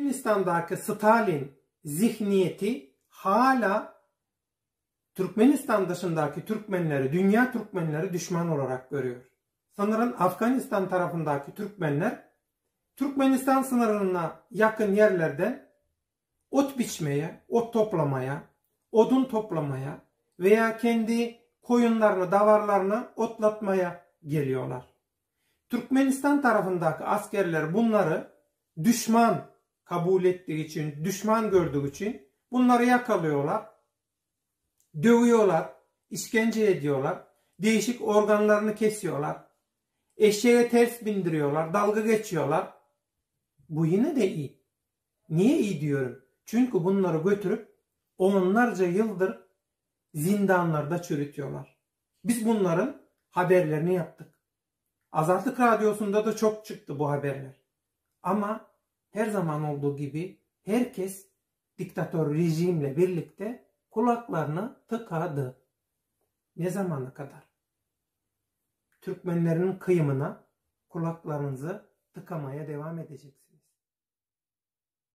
Türkmenistan'daki Stalin zihniyeti hala Türkmenistan dışındaki Türkmenleri, dünya Türkmenleri düşman olarak görüyor. Sanırım Afganistan tarafındaki Türkmenler Türkmenistan sınırına yakın yerlerden ot biçmeye, ot toplamaya, odun toplamaya veya kendi koyunlarını, davarlarını otlatmaya geliyorlar. Türkmenistan tarafındaki askerler bunları düşman kabul ettiği için, düşman gördüğü için bunları yakalıyorlar, dövüyorlar, işkence ediyorlar, değişik organlarını kesiyorlar, eşeğe ters bindiriyorlar, dalga geçiyorlar. Bu yine de iyi. Niye iyi diyorum? Çünkü bunları götürüp onlarca yıldır zindanlarda çürütüyorlar. Biz bunların haberlerini yaptık. Azatlık Radyosu'nda da çok çıktı bu haberler. Ama her zaman olduğu gibi herkes diktatör rejimle birlikte kulaklarını tıkadı. Ne zamana kadar? Türkmenlerin kıyımına kulaklarınızı tıkamaya devam edeceksiniz.